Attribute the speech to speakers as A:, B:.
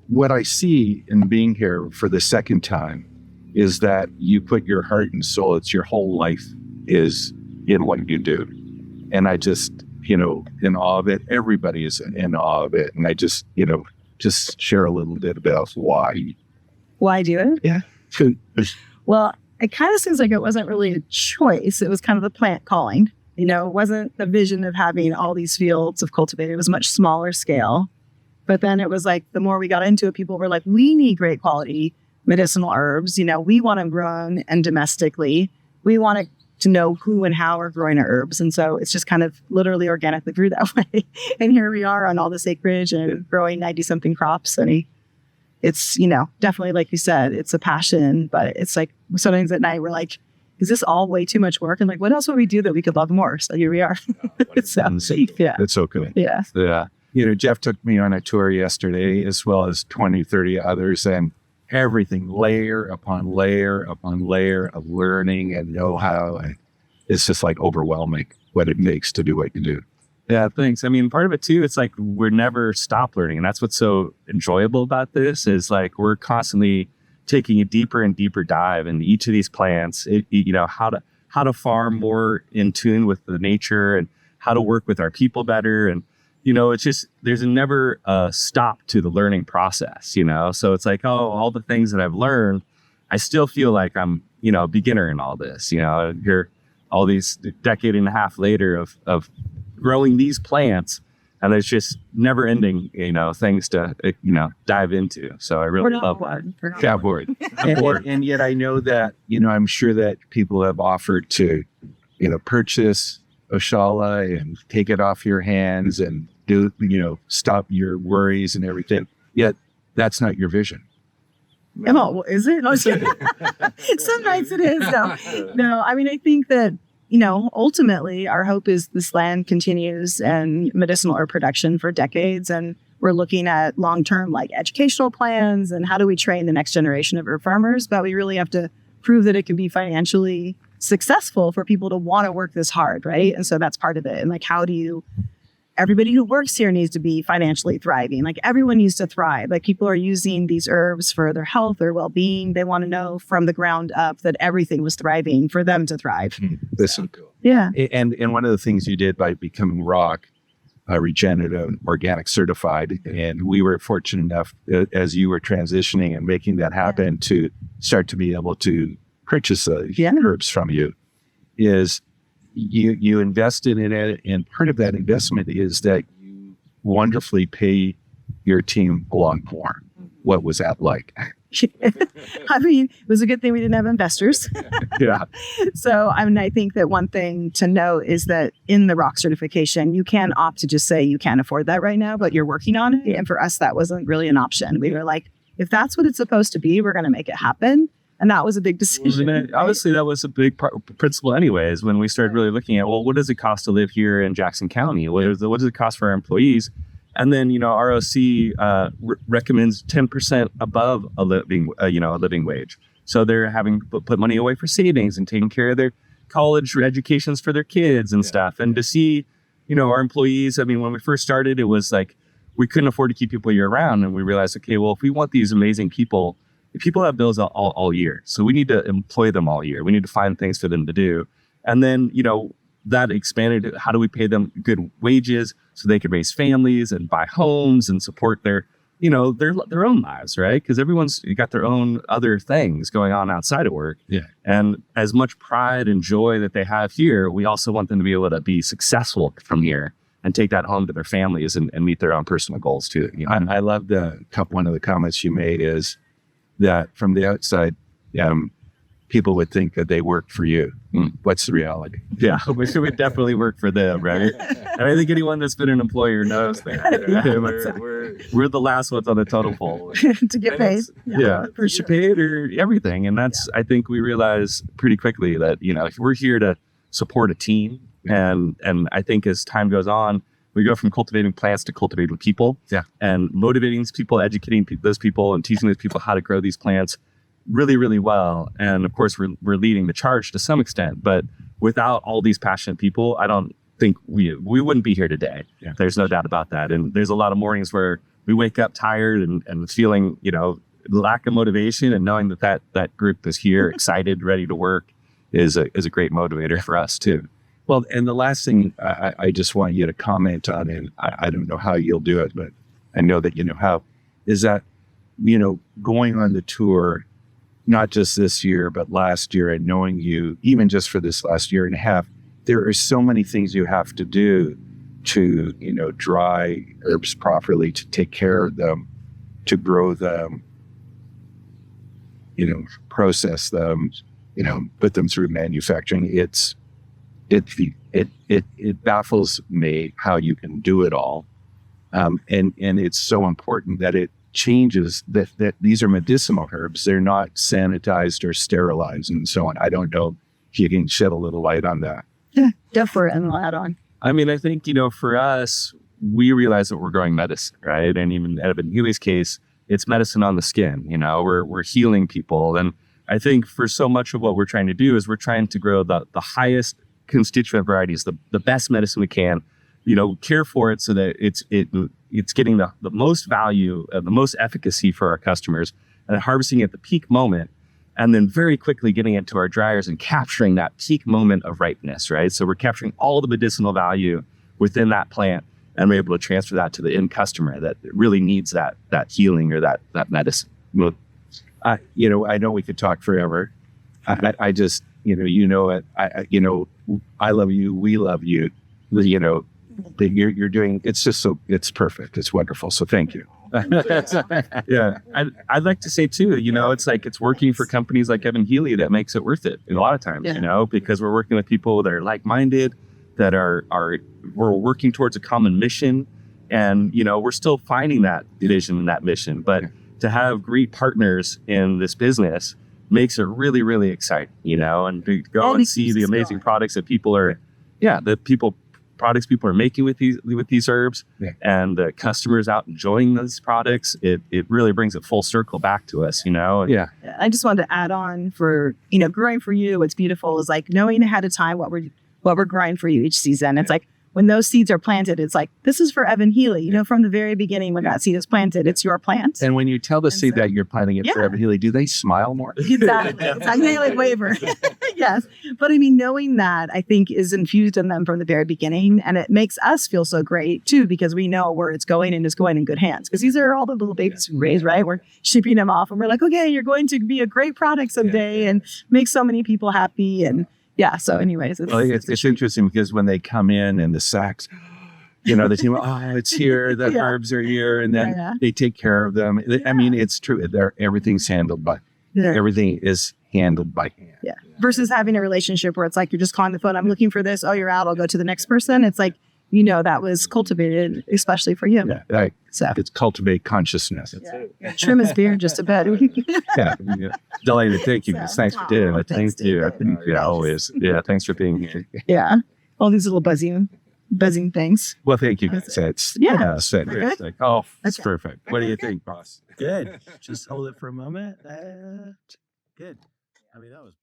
A: what I see in being here for the second time is that you put your heart and soul, it's your whole life is in what you do. And I just, in awe of it. Everybody is in awe of it. And I just, just share a little bit about why.
B: Why do it?
A: Yeah.
B: Well, it kind of seems like it wasn't really a choice. It was kind of the plant calling. It wasn't the vision of having all these fields of cultivated. It was much smaller scale. But then it was like, the more we got into it, people were like, we need great quality medicinal herbs. We want them grown and domestically. We want to know who and how are growing our herbs. And so it's just kind of literally organically grew that way. And here we are on all this acreage and growing 90 something crops. And it's, definitely, like you said, it's a passion, but it's like sometimes at night we're like, is this all way too much work? And like, what else would we do that we could love more? So here we are. So, yeah.
A: That's so cool.
B: Yeah.
A: Jeff took me on a tour yesterday, as well as 20, 30 others, and everything layer upon layer upon layer of learning and know-how. And it's just like overwhelming what it takes to do what you do.
C: Yeah, thanks. I mean, part of it too, it's like we're never stop learning. And that's what's so enjoyable about this is like we're constantly taking a deeper and deeper dive into each of these plants, how to farm more in tune with the nature and how to work with our people better. And, it's just, there's never a stop to the learning process, So it's like, all the things that I've learned, I still feel like I'm, a beginner in all this, You're all these decade and a half later of growing these plants. And there's just never ending, things to, dive into. So I really love that.
A: Yeah, bored. I'm bored. And yet I know that, I'm sure that people have offered to, purchase Oshala and take it off your hands and do, stop your worries and everything. Yet that's not your vision.
B: Well, is it? No, some nights it is. No. I mean, I think that, ultimately our hope is this land continues and medicinal herb production for decades. And we're looking at long-term like educational plans and how do we train the next generation of herb farmers. But we really have to prove that it can be financially successful for people to want to work this hard, right? And so that's part of it. And like, everybody who works here needs to be financially thriving. Like everyone needs to thrive. Like people are using these herbs for their health, their well-being. They want to know from the ground up that everything was thriving for them to thrive.
A: That's so cool.
B: Yeah.
A: And one of the things you did by becoming ROC, regenerative organic certified, and we were fortunate enough as you were transitioning and making that happen to start to be able to purchase herbs from you, is you invested in it, and part of that investment is that you wonderfully pay your team a lot more. What was that like?
B: I mean, it was a good thing we didn't have investors.
A: Yeah.
B: So, I think that one thing to note is that in the ROC certification, you can opt to just say you can't afford that right now, but you're working on it. And for us, that wasn't really an option. We were like, if that's what it's supposed to be, we're going to make it happen. And that was a big decision.
C: Obviously, that was a big principle anyways, when we started really looking at, well, what does it cost to live here in Jackson County? What does it cost for our employees? And then, ROC recommends 10% above a living wage. So they're having to put money away for savings and taking care of their college educations for their kids and stuff. And to see, our employees, I mean, when we first started, it was like, we couldn't afford to keep people year round. And we realized, okay, well, if we want these amazing people have bills all year. So we need to employ them all year. We need to find things for them to do. And then, that expanded. How do we pay them good wages so they could raise families and buy homes and support their own lives, right? Because everyone's got their own other things going on outside of work.
A: Yeah.
C: And as much pride and joy that they have here, we also want them to be able to be successful from here and take that home to their families and meet their own personal goals too.
A: I love one of the comments you made is that from the outside, people would think that they work for you. What's the reality?
C: Yeah, we definitely work for them, right? And I think anyone that's been an employer knows that. We're the last ones on the totem pole.
B: To get paid.
C: Yeah, for sure. Paid or everything. And that's, I think we realize pretty quickly that, we're here to support a team. And I think as time goes on, we go from cultivating plants to cultivating people.
A: Yeah.
C: And motivating these people, educating those people, and teaching those people how to grow these plants really, really well. And of course, we're leading the charge to some extent. But without all these passionate people, I don't think we wouldn't be here today. Yeah. There's no doubt about that. And there's a lot of mornings where we wake up tired and feeling, lack of motivation, and knowing that group is here, excited, ready to work is a great motivator for us too.
A: Well, and the last thing I just want you to comment on, and I don't know how you'll do it, but I know that you know how, is that, going on the tour, not just this year, but last year, and knowing you, even just for this last year and a half, there are so many things you have to do to, dry herbs properly, to take care of them, to grow them, process them, put them through manufacturing. It baffles me how you can do it all. And it's so important that it changes, that these are medicinal herbs. They're not sanitized or sterilized and so on. I don't know if you can shed a little light on that.
B: Yeah, definitely, and I'll add on.
C: I mean, I think, for us, we realize that we're growing medicine, right? And even Evan Healy's case, it's medicine on the skin, we're healing people. And I think for so much of what we're trying to do is we're trying to grow the highest constituent varieties, the best medicine we can, care for it so that it's getting the most value, the most efficacy for our customers, and harvesting at the peak moment, and then very quickly getting it to our dryers and capturing that peak moment of ripeness, right? So we're capturing all the medicinal value within that plant, and we're able to transfer that to the end customer that really needs that healing or that medicine.
A: Well, I know we could talk forever. I just, it. I love you. We love you. You're doing. It's just it's perfect. It's wonderful. So thank you.
C: Yeah, I'd like to say too, it's working for companies like Evan Healy that makes it worth it a lot of times, because we're working with people that are like-minded, that we're working towards a common mission, and we're still finding that vision and that mission. But to have great partners in this business makes it really, really exciting, and to go and see the amazing products that people are, products people are making with these herbs, and the customers out enjoying those products. It really brings it full circle back to us,
A: Yeah.
B: I just wanted to add on for, growing for you, what's beautiful is like knowing ahead of time what we're growing for you each season. It's like when those seeds are planted, it's like, this is for Evan Healy, from the very beginning when that seed is planted, it's your plant.
A: And when you tell the seed that you're planting it for Evan Healy, do they smile more?
B: Exactly. They like waver. Yes. But I mean, knowing that, I think, is infused in them from the very beginning. And it makes us feel so great too, because we know where it's going, and it's going in good hands. Because these are all the little babies we raise, right? We're shipping them off, and we're like, okay, you're going to be a great product someday and make so many people happy. And so anyways,
A: it's interesting because when they come in and the sacks, the team, it's here, the herbs are here, and then they take care of them. I mean, it's true. Everything's handled by, everything is handled by hand.
B: Yeah. Versus having a relationship where it's like, you're just calling the phone, I'm looking for this. Oh, you're out. I'll go to the next person. It's like, that was cultivated, especially for you.
A: Yeah. It's cultivate consciousness.
B: Trim his beard just a bit.
A: Delighted. Thank you. Thanks for doing it. Thank you. I think always. Yeah. Thanks for being here.
B: Yeah. All these little buzzing things.
A: Well, thank you. It's
B: Good?
A: Oh, it's perfect. What do you think, boss?
D: Good. Just hold it for a moment. Good. I mean, that was